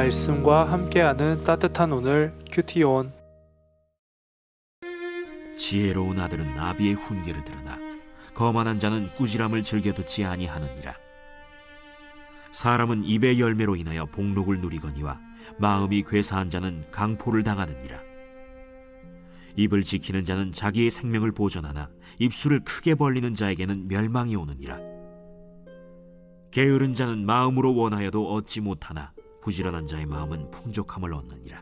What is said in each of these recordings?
말씀과 함께하는 따뜻한 오늘 큐티온. 지혜로운 아들은 아비의 훈계를 들으나 거만한 자는 꾸지람을 즐겨 듣지 아니하느니라. 사람은 입의 열매로 인하여 복록을 누리거니와 마음이 괴사한 자는 강포를 당하느니라. 입을 지키는 자는 자기의 생명을 보존하나 입술을 크게 벌리는 자에게는 멸망이 오느니라. 게으른 자는 마음으로 원하여도 얻지 못하나 부지런한 자의 마음은 풍족함을 얻느니라.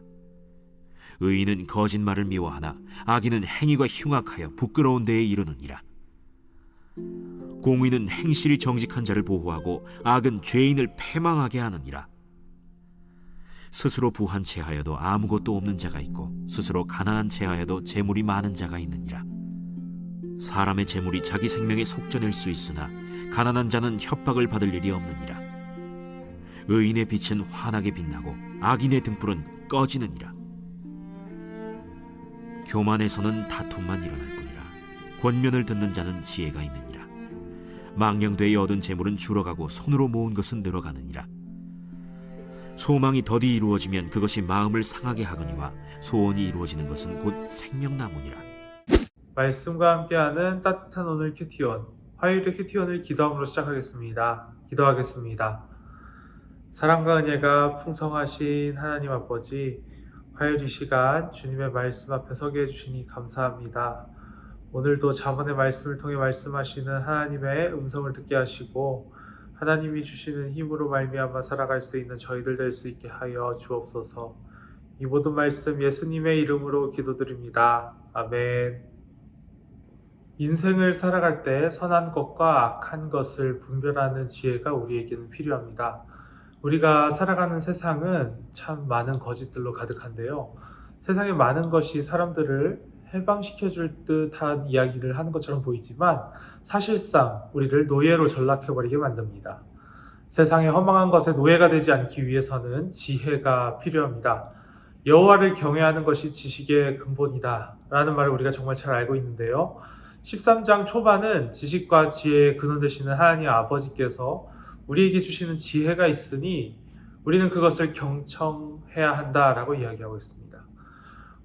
의인은 거짓말을 미워하나 악인은 행위가 흉악하여 부끄러운 데에 이르느니라. 공의는 행실이 정직한 자를 보호하고 악은 죄인을 패망하게 하느니라. 스스로 부한 채하여도 아무것도 없는 자가 있고 스스로 가난한 채하여도 재물이 많은 자가 있느니라. 사람의 재물이 자기 생명에 속전일 수 있으나 가난한 자는 협박을 받을 일이 없느니라. 의인의 빛은 환하게 빛나고 악인의 등불은 꺼지느니라. 교만에서는 다툼만 일어날 뿐이라. 권면을 듣는 자는 지혜가 있느니라. 망령되이 얻은 재물은 줄어가고 손으로 모은 것은 늘어가느니라. 소망이 더디 이루어지면 그것이 마음을 상하게 하거니와 소원이 이루어지는 것은 곧 생명나무니라. 말씀과 함께하는 따뜻한 오늘 큐티온. 화요일의 큐티온을 기도함으로 시작하겠습니다. 기도하겠습니다. 사랑과 은혜가 풍성하신 하나님 아버지, 화요일 이 시간 주님의 말씀 앞에 서게 해주시니 감사합니다. 오늘도 자문의 말씀을 통해 말씀하시는 하나님의 음성을 듣게 하시고 하나님이 주시는 힘으로 말미암아 살아갈 수 있는 저희들 될 수 있게 하여 주옵소서. 이 모든 말씀 예수님의 이름으로 기도드립니다. 아멘. 인생을 살아갈 때 선한 것과 악한 것을 분별하는 지혜가 우리에게는 필요합니다. 우리가 살아가는 세상은 참 많은 거짓들로 가득한데요. 세상에 많은 것이 사람들을 해방시켜줄 듯한 이야기를 하는 것처럼 보이지만 사실상 우리를 노예로 전락해버리게 만듭니다. 세상의 허망한 것에 노예가 되지 않기 위해서는 지혜가 필요합니다. 여호와를 경외하는 것이 지식의 근본이다 라는 말을 우리가 정말 잘 알고 있는데요. 13장 초반은 지식과 지혜의 근원 되시는 하나님 아버지께서 우리에게 주시는 지혜가 있으니 우리는 그것을 경청해야 한다라고 이야기하고 있습니다.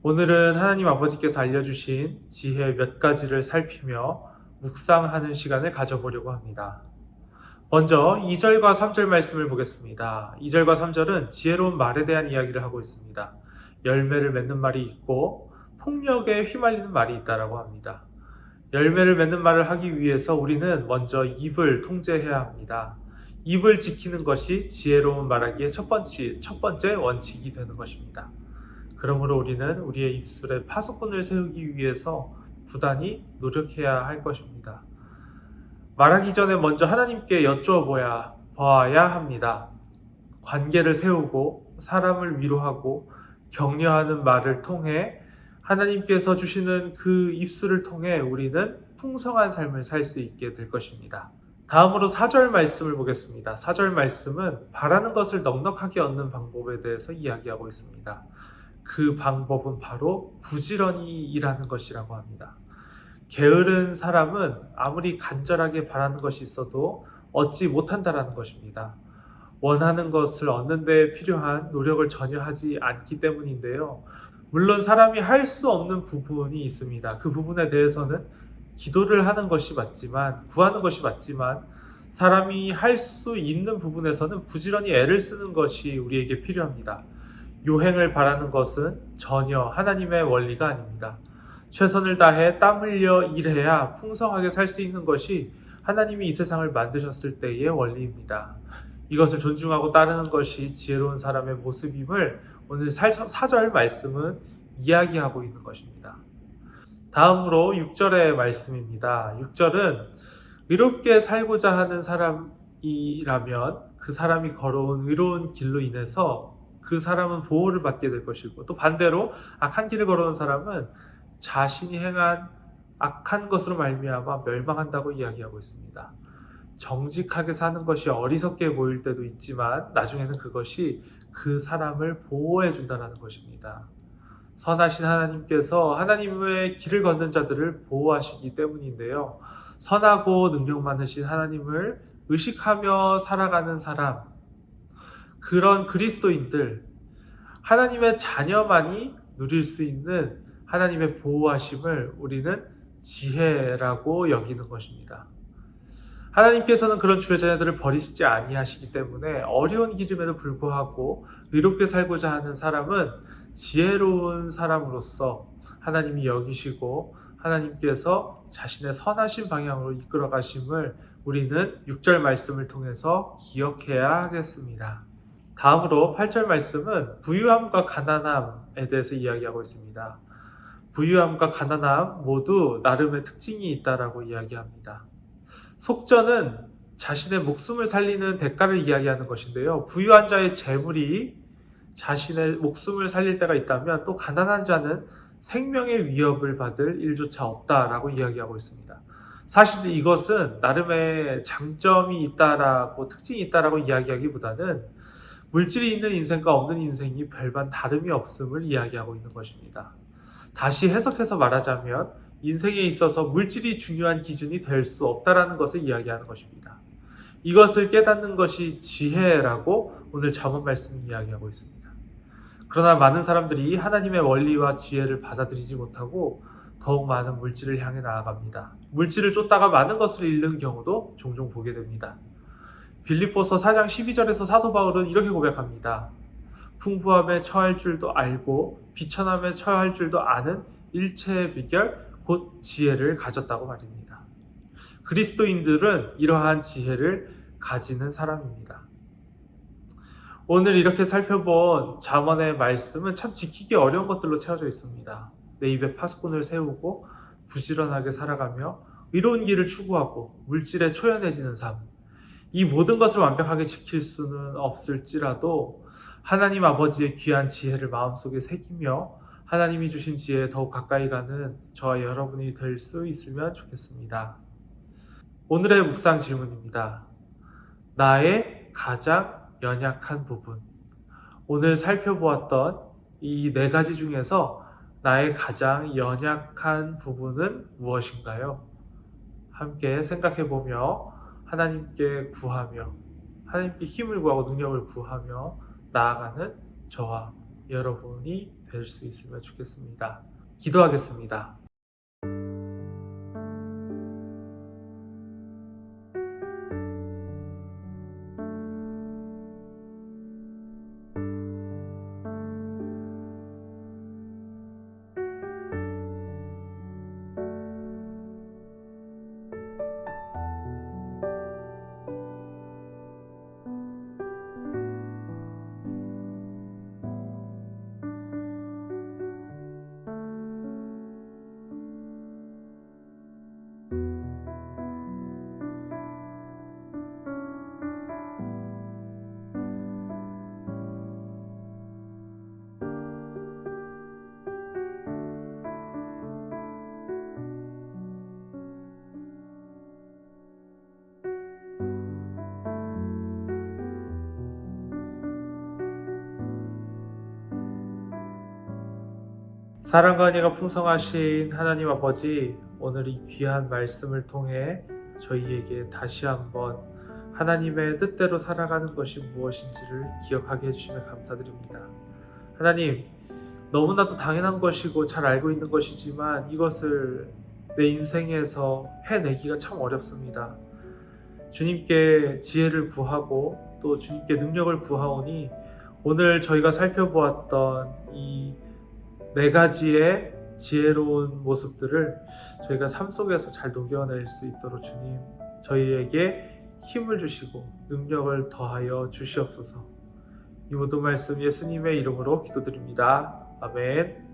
오늘은 하나님 아버지께서 알려주신 지혜 몇 가지를 살피며 묵상하는 시간을 가져보려고 합니다. 먼저 2절과 3절 말씀을 보겠습니다. 2절과 3절은 지혜로운 말에 대한 이야기를 하고 있습니다. 열매를 맺는 말이 있고 폭력에 휘말리는 말이 있다라고 합니다. 열매를 맺는 말을 하기 위해서 우리는 먼저 입을 통제해야 합니다. 입을 지키는 것이 지혜로운 말하기의 첫 번째 원칙이 되는 것입니다. 그러므로 우리는 우리의 입술에 파수꾼을 세우기 위해서 부단히 노력해야 할 것입니다. 말하기 전에 먼저 하나님께 여쭈어보아야 합니다. 관계를 세우고 사람을 위로하고 격려하는 말을 통해 하나님께서 주시는 그 입술을 통해 우리는 풍성한 삶을 살 수 있게 될 것입니다. 다음으로 4절 말씀을 보겠습니다. 4절 말씀은 바라는 것을 넉넉하게 얻는 방법에 대해서 이야기하고 있습니다. 그 방법은 바로 부지런히 일하는 것이라고 합니다. 게으른 사람은 아무리 간절하게 바라는 것이 있어도 얻지 못한다라는 것입니다. 원하는 것을 얻는 데 필요한 노력을 전혀 하지 않기 때문인데요. 물론 사람이 할 수 없는 부분이 있습니다. 그 부분에 대해서는 기도를 하는 것이 맞지만, 구하는 것이 맞지만 사람이 할 수 있는 부분에서는 부지런히 애를 쓰는 것이 우리에게 필요합니다. 요행을 바라는 것은 전혀 하나님의 원리가 아닙니다. 최선을 다해 땀 흘려 일해야 풍성하게 살 수 있는 것이 하나님이 이 세상을 만드셨을 때의 원리입니다. 이것을 존중하고 따르는 것이 지혜로운 사람의 모습임을 오늘 4절 말씀은 이야기하고 있는 것입니다. 다음으로 6절의 말씀입니다. 6절은 의롭게 살고자 하는 사람이라면 그 사람이 걸어온 의로운 길로 인해서 그 사람은 보호를 받게 될 것이고, 또 반대로 악한 길을 걸어온 사람은 자신이 행한 악한 것으로 말미암아 멸망한다고 이야기하고 있습니다. 정직하게 사는 것이 어리석게 보일 때도 있지만 나중에는 그것이 그 사람을 보호해 준다는 것입니다. 선하신 하나님께서 하나님의 길을 걷는 자들을 보호하시기 때문인데요. 선하고 능력 많으신 하나님을 의식하며 살아가는 사람, 그런 그리스도인들, 하나님의 자녀만이 누릴 수 있는 하나님의 보호하심을 우리는 지혜라고 여기는 것입니다. 하나님께서는 그런 주의 자녀들을 버리시지 아니하시기 때문에 어려운 길임에도 불구하고 의롭게 살고자 하는 사람은 지혜로운 사람으로서 하나님이 여기시고 하나님께서 자신의 선하신 방향으로 이끌어 가심을 우리는 6절 말씀을 통해서 기억해야 하겠습니다. 다음으로 8절 말씀은 부유함과 가난함에 대해서 이야기하고 있습니다. 부유함과 가난함 모두 나름의 특징이 있다라고 이야기합니다. 속전은 자신의 목숨을 살리는 대가를 이야기하는 것인데요. 부유한 자의 재물이 자신의 목숨을 살릴 때가 있다면 또 가난한 자는 생명의 위협을 받을 일조차 없다라고 이야기하고 있습니다. 사실 이것은 나름의 장점이 있다라고 특징이 있다라고 이야기하기보다는 물질이 있는 인생과 없는 인생이 별반 다름이 없음을 이야기하고 있는 것입니다. 다시 해석해서 말하자면 인생에 있어서 물질이 중요한 기준이 될 수 없다라는 것을 이야기하는 것입니다. 이것을 깨닫는 것이 지혜라고 오늘 잠언 말씀이 이야기하고 있습니다. 그러나 많은 사람들이 하나님의 원리와 지혜를 받아들이지 못하고 더욱 많은 물질을 향해 나아갑니다. 물질을 쫓다가 많은 것을 잃는 경우도 종종 보게 됩니다. 빌립보서 4장 12절에서 사도 바울은 이렇게 고백합니다. 풍부함에 처할 줄도 알고 비천함에 처할 줄도 아는 일체의 비결 곧 지혜를 가졌다고 말입니다. 그리스도인들은 이러한 지혜를 가지는 사람입니다. 오늘 이렇게 살펴본 잠언의 말씀은 참 지키기 어려운 것들로 채워져 있습니다. 내 입에 파수꾼을 세우고 부지런하게 살아가며 의로운 길을 추구하고 물질에 초연해지는 삶, 이 모든 것을 완벽하게 지킬 수는 없을지라도 하나님 아버지의 귀한 지혜를 마음속에 새기며 하나님이 주신 지혜에 더욱 가까이 가는 저와 여러분이 될 수 있으면 좋겠습니다. 오늘의 묵상 질문입니다. 나의 가장 연약한 부분. 오늘 살펴보았던 이 4가지 중에서 나의 가장 연약한 부분은 무엇인가요? 함께 생각해보며 하나님께 구하며 하나님께 힘을 구하고 능력을 구하며 나아가는 저와 여러분이 될 수 있으면 좋겠습니다. 기도하겠습니다. 사랑과 은혜가 풍성하신 하나님 아버지, 오늘 이 귀한 말씀을 통해 저희에게 다시 한번 하나님의 뜻대로 살아가는 것이 무엇인지를 기억하게 해주시며 감사드립니다. 하나님, 너무나도 당연한 것이고 잘 알고 있는 것이지만 이것을 내 인생에서 해내기가 참 어렵습니다. 주님께 지혜를 구하고 또 주님께 능력을 구하오니 오늘 저희가 살펴보았던 이 4가지의 지혜로운 모습들을 저희가 삶 속에서 잘 녹여낼 수 있도록 주님, 저희에게 힘을 주시고 능력을 더하여 주시옵소서. 이 모든 말씀 예수님의 이름으로 기도드립니다. 아멘.